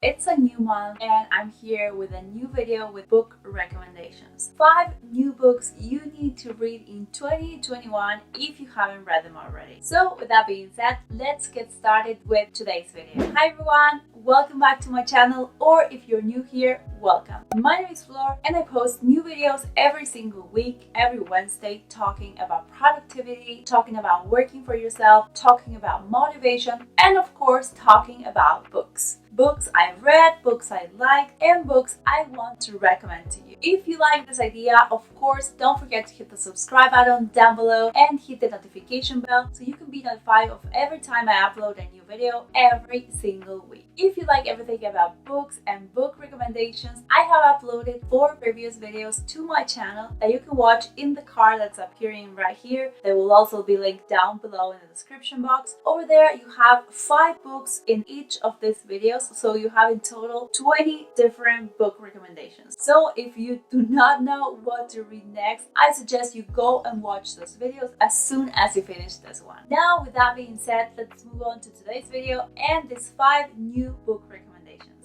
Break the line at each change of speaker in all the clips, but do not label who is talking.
It's a new month and I'm here with a new video with book recommendations. 5 new books you need to read in 2021 if you haven't read them already. So with that being said, let's get started with today's video. Hi everyone, welcome back to my channel, or if you're new here, welcome. My name is Flor and I post new videos every single week, every Wednesday, talking about productivity, talking about working for yourself, talking about motivation, and of course talking about books. Books I've read, books I liked, and books I want to recommend to you. If you like this idea, of course, don't forget to hit the subscribe button down below and hit the notification bell so you can be notified of every time I upload a new video every single week. If you like everything about books and book recommendations, I have uploaded 4 previous videos to my channel that you can watch in the card that's appearing right here. They will also be linked down below in the description box. Over there, you have 5 books in each of these videos. So you have in total 20 different book recommendations. So if you do not know what to read next, I suggest you go and watch those videos as soon as you finish this one. Now, with that being said, let's move on to today's video and these 5 new book recommendations.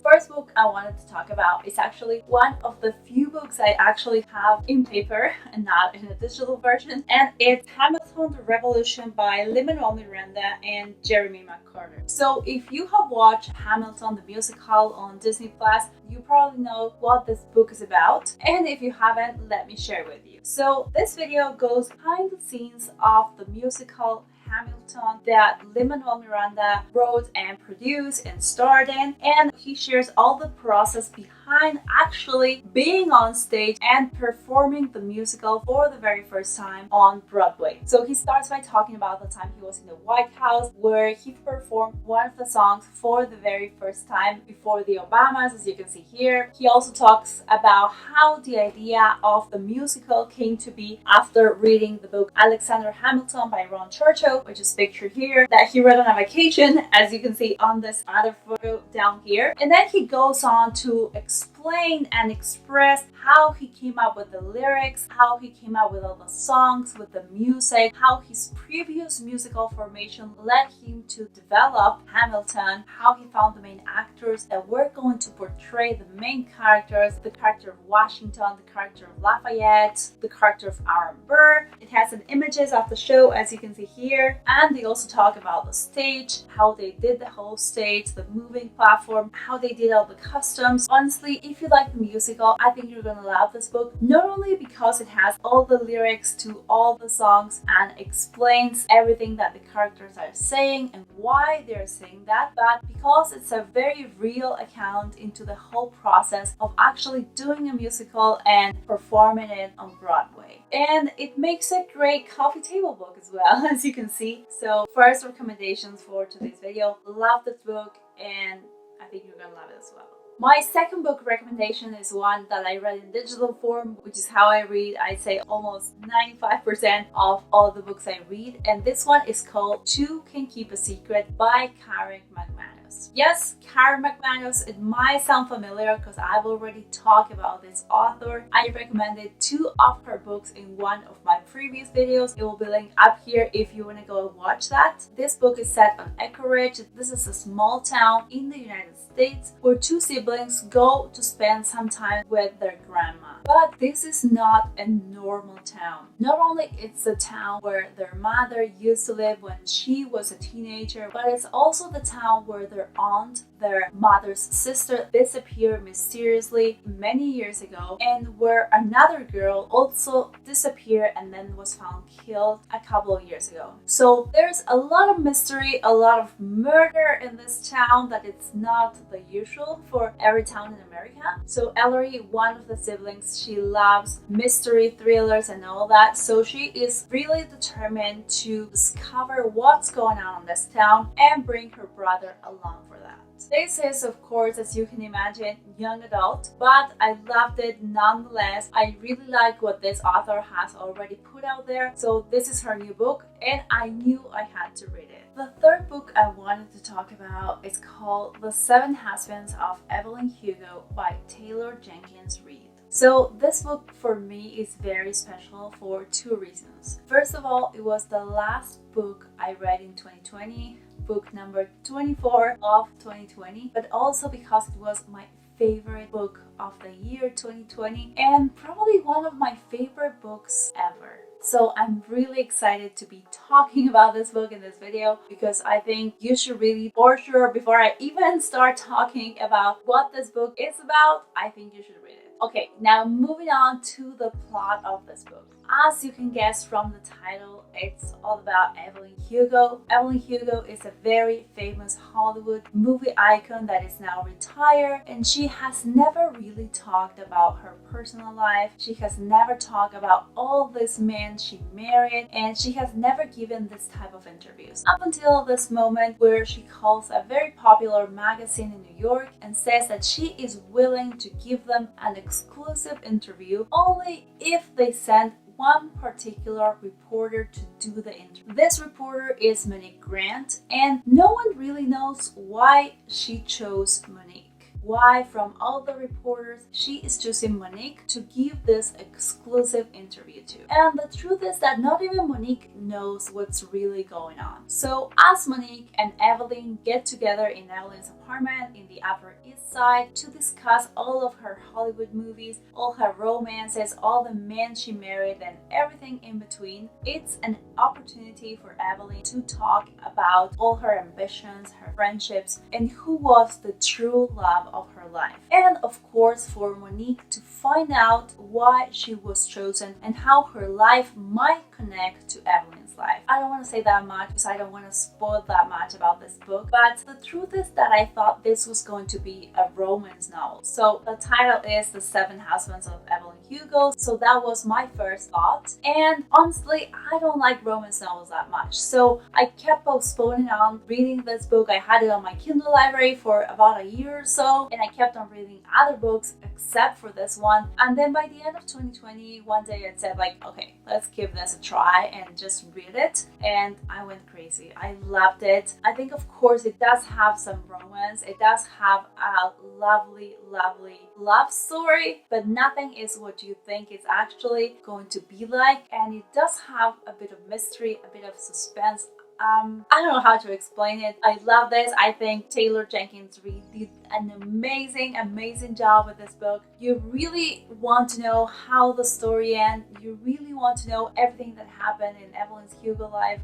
First book I wanted to talk about is actually one of the few books I actually have in paper and not in a digital version, and it's Hamilton the Revolution by Lin-Manuel Miranda and Jeremy McCarter. So if you have watched Hamilton the musical on Disney Plus, you probably know what this book is about, and if you haven't, let me share with you. So this video goes behind the scenes of the musical Hamilton that Lin-Manuel Miranda wrote and produced and starred in, and he shares all the process behind actually being on stage and performing the musical for the very first time on Broadway. So he starts by talking about the time he was in the White House, where he performed one of the songs for the very first time before the Obamas, as you can see here. He also talks about how the idea of the musical came to be after reading the book Alexander Hamilton by Ron Churchill, which is pictured here, that he read on a vacation, as you can see on this other photo down here. And then he goes on to explain and express how he came up with the lyrics, how he came up with all the songs, with the music, how his previous musical formation led him to develop Hamilton, how he found the main actors that were going to portray the main characters, the character of Washington, the character of Lafayette, the character of Aaron Burr. It has some images of the show, as you can see here, and they also talk about the stage, how they did the whole stage, the moving platform, how they did all the customs. Honestly, if you like the musical, I think you're gonna love this book, not only because it has all the lyrics to all the songs and explains everything that the characters are saying and why they're saying that, but because it's a very real account into the whole process of actually doing a musical and performing it on Broadway. And it makes a great coffee table book as well, as you can see. So first recommendations for today's video. Love this book and I think you're gonna love it as well. My second book recommendation is one that I read in digital form, which is how I read, I'd say almost 95% of all the books I read. And this one is called Two Can Keep a Secret by Karen McManus. Yes, Karen McManus, it might sound familiar because I've already talked about this author. I recommended 2 of her books in one of my previous videos. It will be linked up here if you want to go and watch that. This book is set on Anchorage. This is a small town in the United States where 2 siblings go to spend some time with their grandma. But this is not a normal town. Not only it's a town where their mother used to live when she was a teenager, but it's also the town where their aunt, their mother's sister, disappeared mysteriously many years ago, and where another girl also disappeared and then was found killed a couple of years ago. So there's a lot of mystery, a lot of murder in this town that it's not the usual for every town in America. So Ellery, one of the siblings, she loves mystery thrillers and all that, so she is really determined to discover what's going on in this town and bring her brother along for that. This is, of course, as you can imagine, young adult, but I loved it nonetheless. I really like what this author has already put out there, so this is her new book and I knew I had to read it. The third book I wanted to talk about is called The 7 Husbands of Evelyn Hugo by Taylor Jenkins Reid. So this book for me is very special for 2 reasons. First of all, it was the last book I read in 2020 book number 24 of 2020, but also because it was my favorite book of the year 2020 and probably one of my favorite books ever. So I'm really excited to be talking about this book in this video because I think you should really, for sure, before I even start talking about what this book is about, I think you should read it. Okay, now moving on to the plot of this book. As you can guess from the title, it's all about Evelyn Hugo. Evelyn Hugo is a very famous Hollywood movie icon that is now retired, and she has never really talked about her personal life. She has never talked about all these men she married, and she has never given this type of interviews up until this moment where she calls a very popular magazine in New York and says that she is willing to give them an exclusive interview only if they send one particular reporter to do the interview. This reporter is Monique Grant, and no one really knows why she chose Monique. Why from all the reporters she is choosing Monique to give this exclusive interview to. And the truth is that not even Monique knows what's really going on. So as Monique and Evelyn get together in Evelyn's apartment in the Upper East Side to discuss all of her Hollywood movies, all her romances, all the men she married and everything in between, it's an opportunity for Evelyn to talk about all her ambitions, her friendships, and who was the true love of her life. And of course for Monique to find out why she was chosen and how her life might connect to Evelyn's life. I don't want to say that much because I don't want to spoil that much about this book, but the truth is that I thought this was going to be a romance novel. So the title is The Seven Husbands of Evelyn Hugo, so that was my first thought. And honestly, I don't like romance novels that much, so I kept postponing on reading this book. I had it on my Kindle library for about a year or so, and I kept on reading other books except for this one. And then by the end of 2020, one day I said like, okay, let's give this a try and just read it. And I went crazy. I loved it. I think of course it does have some romance. It does have a lovely love story, but nothing is what you think it's actually going to be like. And it does have a bit of mystery, a bit of suspense. I don't know how to explain it. I love this. I think Taylor Jenkins Reid did an amazing job with this book. You really want to know how the story ends. You really want to know everything that happened in Evelyn's Hugo life.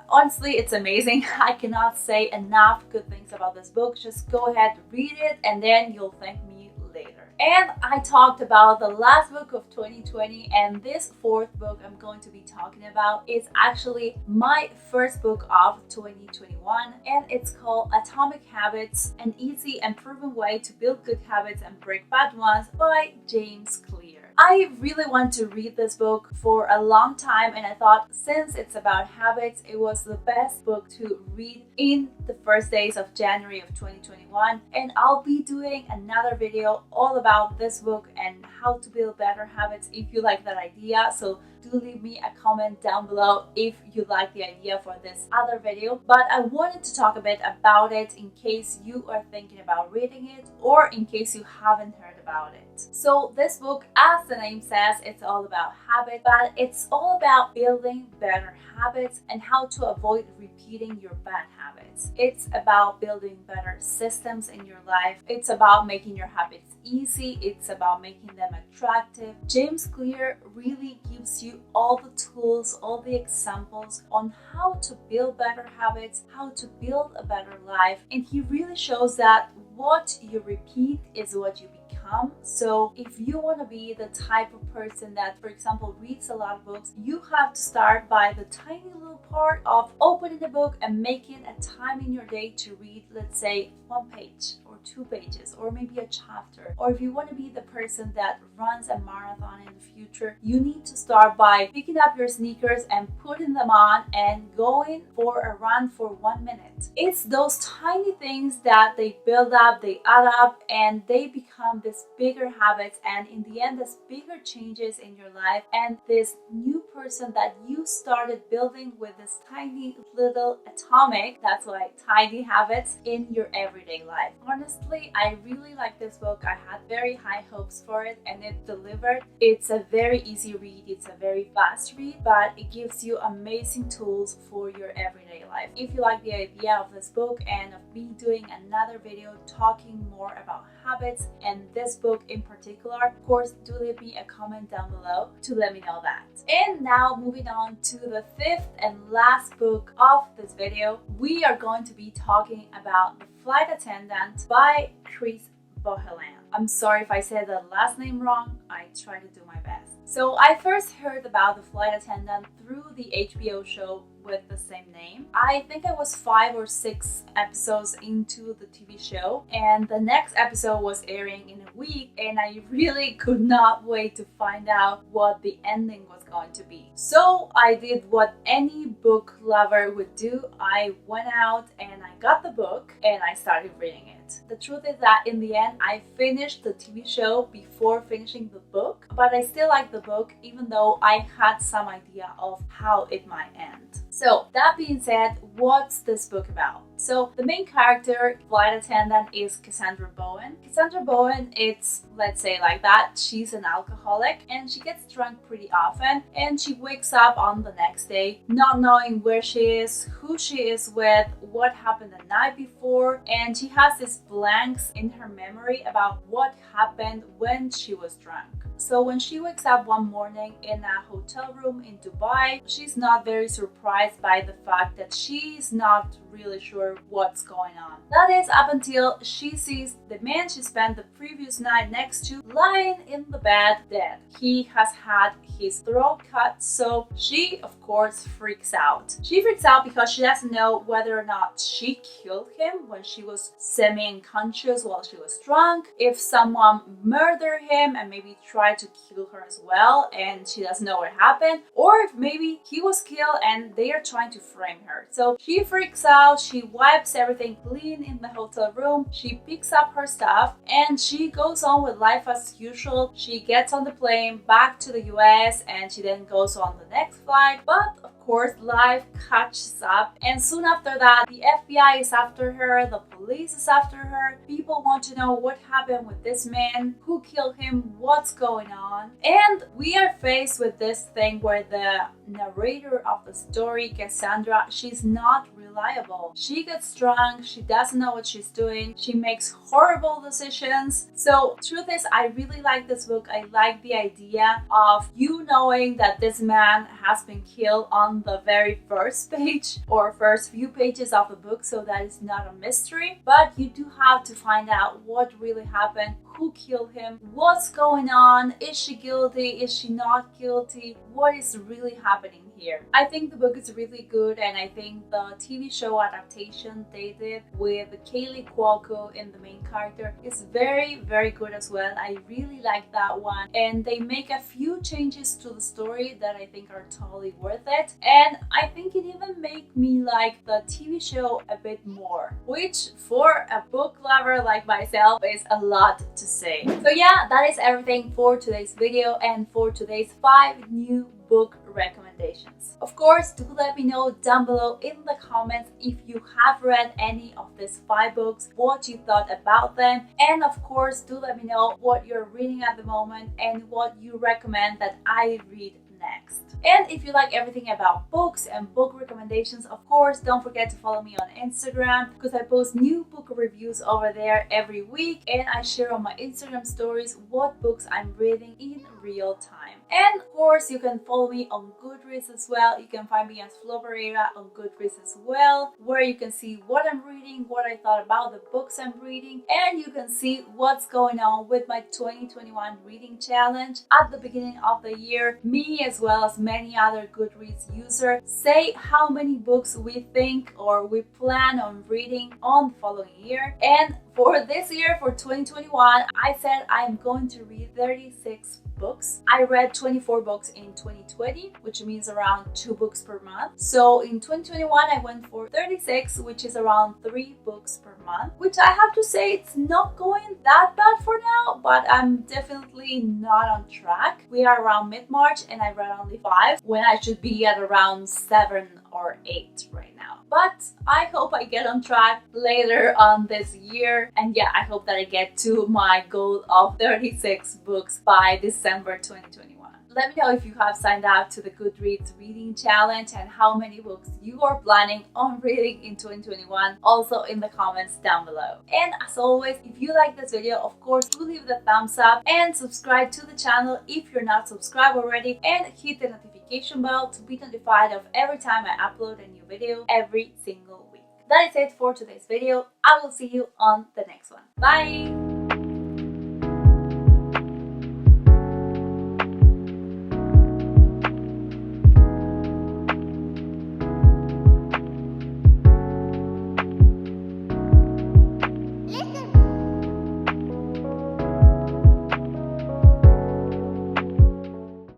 Honestly, it's amazing. I cannot say enough good things about this book. Just go ahead, read it, and then you'll thank me later. And I talked about the last book of 2020, and this fourth book I'm going to be talking about is actually my first book of 2021, and it's called Atomic Habits, an easy and proven way to build good habits and break bad ones by James Clear. I really want to read this book for a long time, and I thought since it's about habits, it was the best book to read in the first days of January of 2021. And I'll be doing another video all about this book and how to build better habits if you like that idea. So do leave me a comment down below if you like the idea for this other video. But I wanted to talk a bit about it in case you are thinking about reading it or in case you haven't heard about it. So this book, as the name says, it's all about habit, but it's all about building better habits and how to avoid repeating your bad habits. It's about building better systems in your life. It's about making your habits easy. It's about making them attractive. James Clear really gives you all the tools, all the examples on how to build better habits, how to build a better life. And he really shows that what you repeat is what you become. So if you want to be the type of person that, for example, reads a lot of books, you have to start by the tiny little part of opening the book and making a time in your day to read, let's say, 1 page or 2 pages or maybe a chapter. Or if you want to be the person that runs a marathon in the future, you need to start by picking up your sneakers and putting them on and going for a run for 1 minute. It's those tiny things that they build up, they add up, and they become this bigger habits, and in the end, this bigger changes in your life and this new person that you started building with this tiny little atomic, that's why tiny habits, in your everyday life. Honestly, honestly, I really like this book. I had very high hopes for it and it delivered. It's a very easy read, it's a very fast read, but it gives you amazing tools for your everyday life. If you like the idea of this book and of me doing another video talking more about habits and this book in particular, of course, do leave me a comment down below to let me know that. And now moving on to the fifth and last book of this video, we are going to be talking about The Flight Attendant by Chris Bohjalian. I'm sorry if I said the last name wrong, I try to do my best. So I first heard about The Flight Attendant through the HBO show with the same name. I think I was 5 or 6 episodes into the TV show and the next episode was airing in a week and I really could not wait to find out what the ending was going to be. So I did what any book lover would do. I went out and I got the book and I started reading it. The truth is that in the end I finished the TV show before finishing the book, but I still like the book even though I had some idea of how it might end. So that being said, what's this book about? So the main character, Flight Attendant, is Cassandra Bowen. Cassandra Bowen, it's, let's say like that, she's an alcoholic and she gets drunk pretty often and she wakes up on the next day not knowing where she is, who she is with, what happened the night before, and she has these blanks in her memory about what happened when she was drunk. So when she wakes up one morning in a hotel room in Dubai, she's not very surprised by the fact that she's not really sure what's going on. That is up until she sees the man she spent the previous night next to lying in the bed dead. He has had his throat cut, so she of course freaks out. She freaks out because she doesn't know whether or not she killed him when she was semi-unconscious while she was drunk, if someone murdered him and maybe tried to kill her as well and she doesn't know what happened, or if maybe he was killed and they are trying to frame her. So she freaks out, she wipes everything clean in the hotel room, she picks up her stuff and she goes on with life as usual. She gets on the plane back to the US and she then goes on the next flight, but of course life catches up and soon after that the FBI is after her, the police is after her, people want to know what happened with this man, who killed him, what's going on, and we are faced with this thing where the narrator of the story, Cassandra, she's not reliable. She gets drunk, she doesn't know what she's doing, she makes horrible decisions. So truth is, I really like this book. I like the idea of you knowing that this man has been killed on the very first page or first few pages of the book, so that is not a mystery, but you do have to find out what really happened, who killed him, what's going on, is she guilty, is she not guilty, what is really happening here. I think the book is really good and I think the TV show adaptation they did with Kaylee Cuoco in the main character is very, very good as well. I really like that one and they make a few changes to the story that I think are totally worth it, and I think it even make me like the TV show a bit more, which for a book lover like myself is a lot to say. So yeah, that is everything for today's video and for today's 5 new book recommendations. Of course, do let me know down below in the comments if you have read any of these 5 books, what you thought about them, and of course do let me know what you're reading at the moment and what you recommend that I read next. And if you like everything about books and book recommendations, of course don't forget to follow me on Instagram because I post new book reviews over there every week and I share on my Instagram stories what books I'm reading in real time. And of course you can follow me on Goodreads as well. You can find me as Pereira on Goodreads as well, where you can see what I'm reading, what I thought about the books I'm reading, and you can see what's going on with my 2021 reading challenge. At the beginning of the year, me as well as many other Goodreads users say how many books we think or we plan on reading on the following year. And for this year, for 2021, I said I'm going to read 36 books. I read 24 books in 2020, which means around 2 books per month. So in 2021, I went for 36, which is around 3 books per month, which I have to say it's not going that bad for now, but I'm definitely not on track. We are around mid-March and I read only 5 when I should be at around 7 or 8 right now. but I hope I get on track later on this year. And yeah, I hope that I get to my goal of 36 books by December 2021. Let me know if you have signed up to the Goodreads reading challenge and how many books you are planning on reading in 2021, also in the comments down below. And as always, if you like this video, of course, do leave the thumbs up and subscribe to the channel if you're not subscribed already, and hit the notification bell to be notified of every time I upload a new video every single week. That is it for today's video. I will see you on the next one. Bye!